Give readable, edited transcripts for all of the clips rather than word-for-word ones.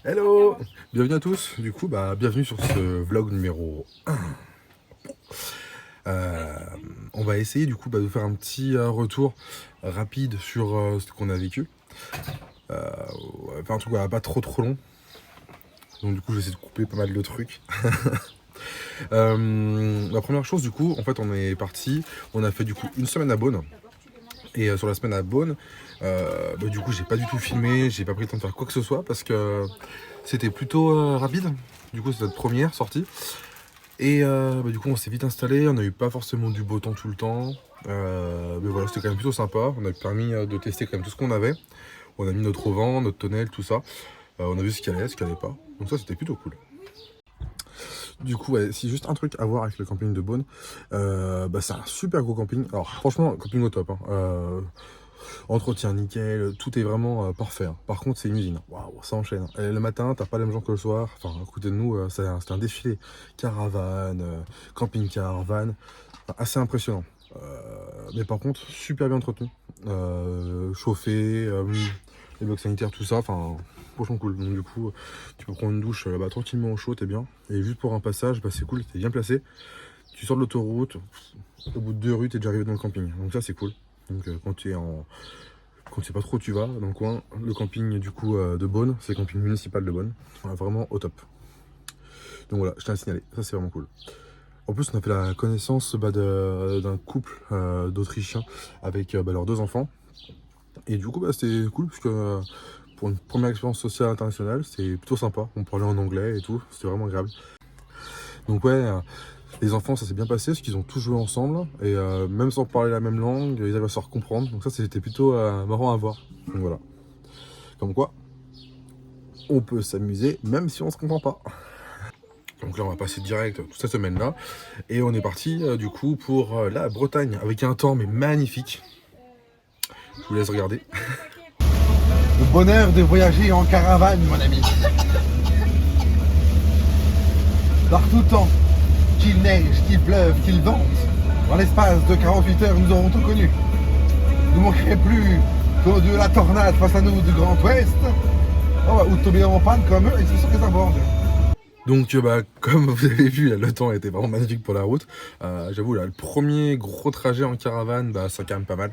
Hello! Bienvenue à tous, du coup, bienvenue sur ce vlog numéro 1. Euh, on va essayer du coup de faire un petit retour rapide sur ce qu'on a vécu. On va faire un truc pas trop long, donc du coup j'essaie de couper pas mal de trucs. La première chose du coup, en fait on est parti, on a fait du coup une semaine à Beaune. Et sur la semaine à Beaune, du coup j'ai pas du tout filmé, j'ai pas pris le temps de faire quoi que ce soit parce que c'était plutôt rapide. Du coup c'est notre première sortie. Et du coup on s'est vite installé, on n'a eu pas forcément du beau temps tout le temps. Mais voilà, c'était quand même plutôt sympa. On a permis de tester quand même tout ce qu'on avait. On a mis notre auvent, notre tonnelle, tout ça. On a vu ce qu'il y allait, ce qu'il n'y allait pas. Donc ça c'était plutôt cool. Du coup, ouais, si juste un truc à voir avec le camping de Beaune, c'est un super gros camping. Alors franchement, camping au top. Hein. Entretien nickel, tout est vraiment parfait. Hein. Par contre, c'est une usine. Waouh, ça enchaîne. Et le matin, t'as pas les mêmes gens que le soir. Enfin, à côté de nous, c'est un défilé. Caravane, camping-car, van. Enfin, assez impressionnant. Mais par contre, super bien entretenu. Chauffé, les blocs sanitaires, tout ça. Enfin, franchement cool. Donc du coup, tu peux prendre une douche tranquillement au chaud, t'es bien. Et juste pour un passage, c'est cool, t'es bien placé. Tu sors de l'autoroute, au bout de 2 rues, t'es déjà arrivé dans le camping. Donc ça, c'est cool. Donc quand tu sais pas trop où tu vas, dans le coin, le camping du coup de Beaune, c'est le camping municipal de Beaune. Vraiment au top. Donc voilà, je tiens à signaler, ça c'est vraiment cool. En plus, on a fait la connaissance d'un couple d'Autrichiens avec leurs 2 enfants. Et du coup, c'était cool, parce que pour une première expérience sociale internationale, c'était plutôt sympa. On parlait en anglais et tout, c'était vraiment agréable. Donc ouais, les enfants, ça s'est bien passé, parce qu'ils ont tous joué ensemble. Et même sans parler la même langue, ils arrivaient à se comprendre. Donc ça, c'était plutôt marrant à voir. Donc voilà. Comme quoi, on peut s'amuser même si on se comprend pas. Donc là, on va passer direct toute cette semaine-là. Et on est parti du coup pour la Bretagne, avec un temps mais magnifique. Je vous laisse regarder. Le bonheur de voyager en caravane, mon ami. Par tout temps, qu'il neige, qu'il pleuve, qu'il vente, dans l'espace de 48 heures, nous aurons tout connu. Il ne manquerait plus que de la tornade face à nous du Grand Ouest, ou de tomber en panne comme eux, et c'est sûr que ça borde. Donc comme vous avez vu, là, le temps était vraiment magnifique pour la route. J'avoue, là, le premier gros trajet en caravane, ça calme pas mal.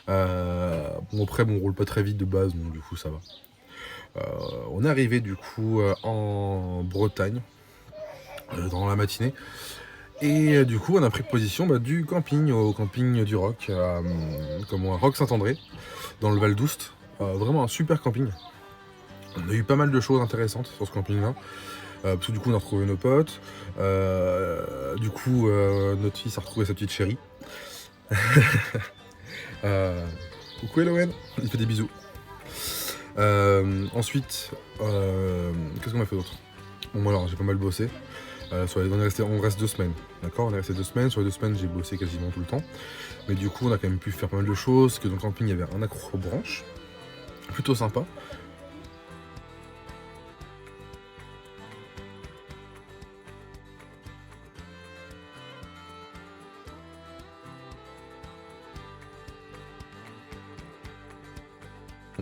Bon après, on roule pas très vite de base, donc du coup ça va. On est arrivé du coup en Bretagne dans la matinée. Et du coup on a pris position du camping au camping du Roc, comme un Roc Saint-André, dans le Val d'Oust. Vraiment un super camping. On a eu pas mal de choses intéressantes sur ce camping-là. Parce que du coup on a retrouvé nos potes. Notre fils a retrouvé sa petite chérie. Coucou Elowen, il fait des bisous. Ensuite, qu'est-ce qu'on a fait d'autre? Bon alors j'ai pas mal bossé. On reste 2 semaines. D'accord, on est resté 2 semaines. Sur les 2 semaines, j'ai bossé quasiment tout le temps. Mais du coup, on a quand même pu faire pas mal de choses. Que dans le camping, il y avait un accrobranche. Plutôt sympa.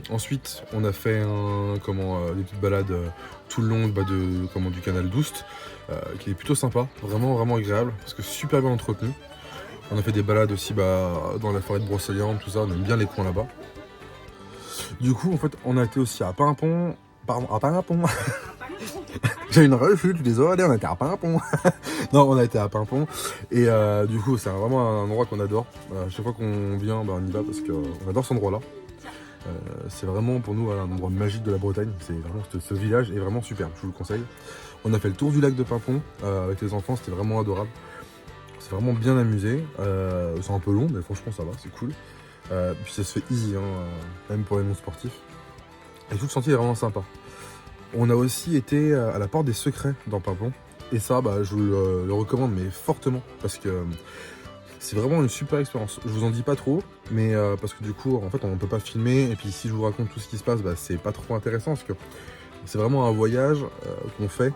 Ensuite, on a fait des petites balades tout le long du canal d'Oust, qui est plutôt sympa, vraiment agréable, parce que super bien entretenu. On a fait des balades aussi dans la forêt de Brocéliande, tout ça, on aime bien les coins là-bas. Du coup, en fait, on a été aussi à Pimpon. Pardon, à Pimpon. J'ai une rechute, désolé, on a été à Pimpon. Non, on a été à Pimpon. Et du coup, c'est vraiment un endroit qu'on adore. Chaque fois qu'on vient, on y va parce qu'on adore cet endroit-là. C'est vraiment pour nous un endroit magique de la Bretagne. C'est vraiment ce village est vraiment super, je vous le conseille. On a fait le tour du lac de Pimpon avec les enfants, c'était vraiment adorable. C'est vraiment bien amusé. C'est un peu long, mais franchement ça va, c'est cool. Puis ça se fait easy, même pour les non-sportifs. Et tout le sentier est vraiment sympa. On a aussi été à la Porte des Secrets dans Pimpon. Et ça, je vous le recommande, mais fortement, parce que c'est vraiment une super expérience. Je vous en dis pas trop, mais parce que du coup, en fait, on ne peut pas filmer. Et puis si je vous raconte tout ce qui se passe, c'est pas trop intéressant, parce que c'est vraiment un voyage qu'on fait.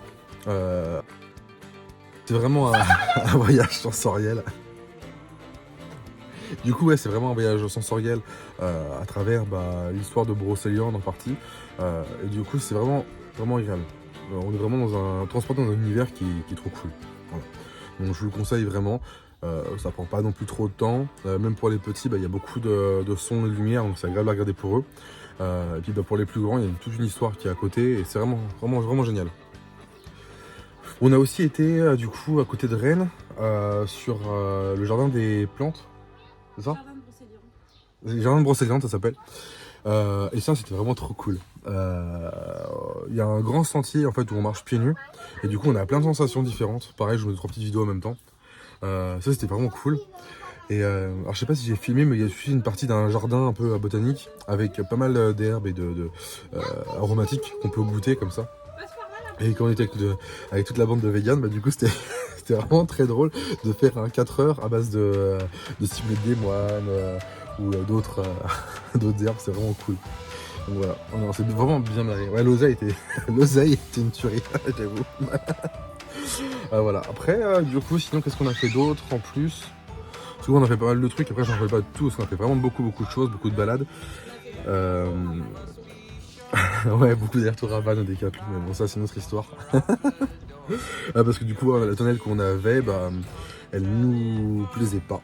C'est vraiment un voyage sensoriel. Du coup, ouais, c'est vraiment un voyage sensoriel à travers l'histoire de Brocéliande en partie. Et du coup, c'est vraiment vraiment agréable. On est vraiment transporté dans un univers qui est trop cool. Voilà. Donc je vous le conseille vraiment. Ça prend pas non plus trop de temps. Même pour les petits, il y a beaucoup de sons et de lumière, donc c'est agréable à regarder pour eux. Et puis pour les plus grands, il y a toute une histoire qui est à côté et c'est vraiment génial. On a aussi été du coup à côté de Rennes sur le jardin des plantes, c'est ça? Le jardin de Brocéliande, ça s'appelle. Et ça, c'était vraiment trop cool. Il y a un grand sentier en fait où on marche pieds nus et du coup on a plein de sensations différentes. Pareil, je vous mets 3 petites vidéos en même temps. Ça c'était vraiment cool. Et alors je sais pas si j'ai filmé, mais il y a aussi une partie d'un jardin un peu botanique avec pas mal d'herbes et de aromatiques qu'on peut goûter comme ça. Et quand on était avec toute la bande de véganes, du coup c'était vraiment très drôle de faire un 4 heures à base de ciblette des moines ou d'autres herbes, c'est vraiment cool. Donc voilà, on s'est vraiment bien marré. Ouais, l'oseille était une tuerie, j'avoue. Voilà, après du coup sinon qu'est-ce qu'on a fait d'autre en plus? Souvent on a fait pas mal de trucs, après j'en fais pas de tout, parce qu'on a fait vraiment beaucoup de choses, beaucoup de balades. Ouais, beaucoup d'allers-retours à Vannes au Décathlon, mais bon ça c'est une autre histoire. Parce que du coup la tonnelle qu'on avait, elle nous plaisait pas.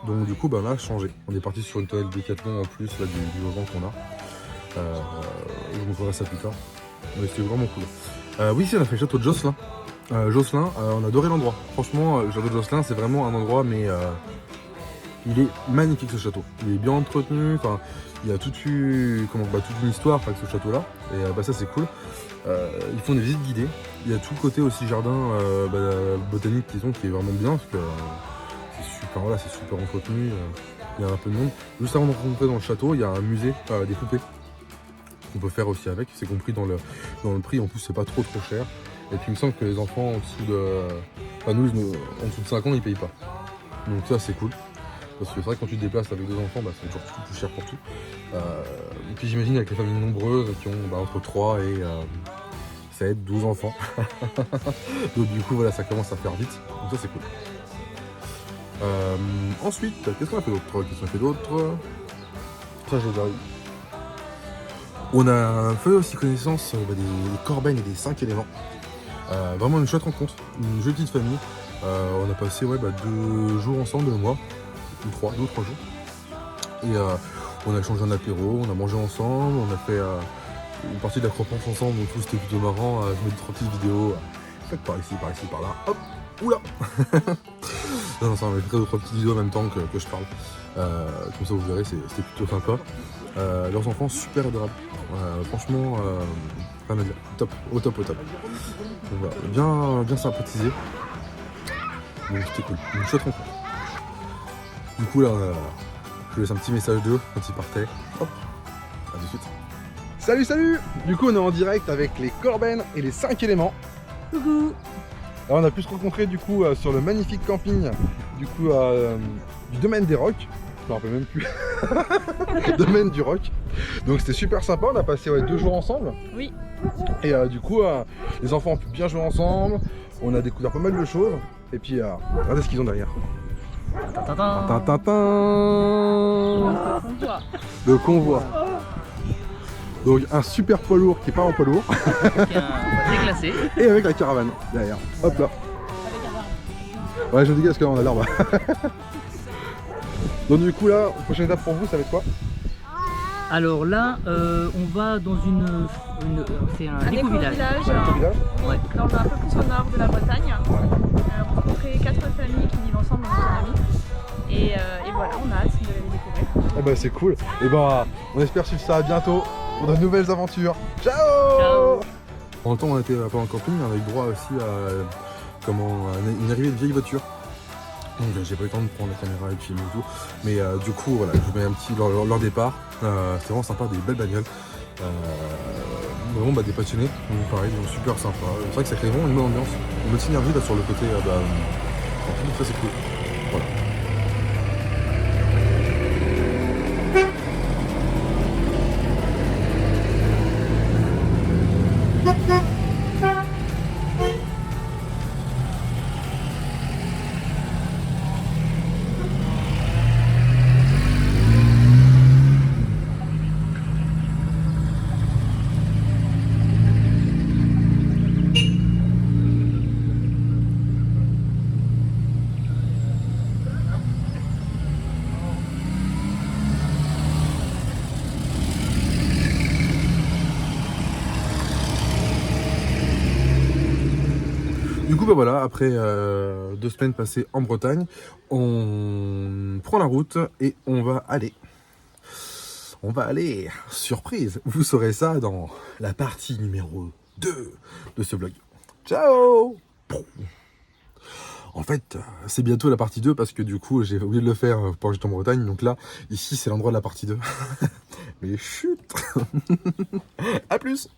Donc du coup on a changé. On est parti sur une tonnelle Décathlon en plus là, du vent qu'on a. Je vous montrerai ça plus tard. Mais c'était vraiment cool. Oui, si on a fait le château de Josselin. Josselin, on a adoré l'endroit. Franchement, le château de Josselin, c'est vraiment un endroit, mais il est magnifique ce château. Il est bien entretenu. Enfin, il y a toute une histoire avec ce château-là. Et ça, c'est cool. Ils font des visites guidées. Il y a tout le côté aussi jardin botanique qui est vraiment bien parce que c'est super entretenu. Il y a un peu de monde. Juste avant de rentrer dans le château, il y a un musée des poupées qu'on peut faire aussi avec. C'est compris dans le prix. En plus, c'est pas trop cher. Et puis il me semble que les enfants en dessous de... en dessous de 5 ans, ils payent pas. Donc ça c'est cool. Parce que c'est vrai que quand tu te déplaces avec des enfants, c'est toujours plus cher pour tout. Et puis j'imagine avec les familles nombreuses qui ont entre 3 et 7, 12 enfants. Donc du coup voilà, ça commence à faire vite. Donc ça c'est cool. Ensuite, qu'est-ce qu'on a fait d'autre? Ça j'ai déjà eu. On a fait aussi connaissance des Corbennes et des 5 éléments. Vraiment une chouette rencontre, une jolie petite famille. On a passé 2 jours ensemble, 2 mois, 2 ou 3 jours. Et on a échangé un apéro, on a mangé ensemble, on a fait une partie de la croissance ensemble, donc tout c'était plutôt marrant. Je mets 3 petites vidéos, par ici, par là, hop, oula. Non, ça on a fait 3 petites vidéos en même temps que je parle. Comme ça vous verrez, c'était plutôt sympa. Leurs enfants super adorables. Franchement, rien à dire. Top, au top. Donc, voilà, bien sympathisé. Donc c'était cool, une chouette rencontre. Du coup là, je laisse un petit message d'eux quand ils partaient. Hop, à tout de suite. Salut. Du coup on est en direct avec les Corbennes et les 5 éléments. Coucou. Alors on a pu se rencontrer du coup sur le magnifique camping du domaine des Rocs. Je me rappelle même plus. Domaine du Roc. Donc c'était super sympa, on a passé 2 jours ensemble. Oui. Et du coup les enfants ont pu bien jouer ensemble, on a découvert pas mal de choses. Et puis regardez ce qu'ils ont derrière. Le convoi. Donc un super poids lourd qui est pas en poids lourd. Avec un déclassé. Et avec la caravane derrière. Hop là. Ouais, je me dégage parce que là on a l'herbe. Donc du coup là, prochaine étape pour vous, ça va être quoi? Alors là, on va dans c'est un éco-village. Ouais. Dans un peu plus au nord de la Bretagne. Rencontrer 4 familles qui vivent ensemble en autonomie. Et voilà, on a hâte de les découvrir. Eh ben c'est cool. Et on espère suivre ça bientôt pour de nouvelles aventures. Ciao. En même temps on était pas en camping, on a eu droit aussi à une arrivée de vieille voiture. Donc j'ai pas eu le temps de prendre la caméra et de filmer et tout. Mais du coup voilà, je vous mets un petit leur départ. C'est vraiment sympa, des belles bagnoles. Vraiment des passionnés, donc pareil, donc super sympa. C'est vrai que ça crée vraiment une bonne ambiance, une bonne synergie là sur le côté camping, ça c'est cool. Voilà. coup, bah voilà, après 2 semaines passées en Bretagne, on prend la route et on va aller. Surprise, vous saurez ça dans la partie numéro 2 de ce vlog. Ciao! En fait, c'est bientôt la partie 2 parce que du coup, j'ai oublié de le faire pendant que j'étais en Bretagne. Donc là, ici, c'est l'endroit de la partie 2. Mais chut! À plus!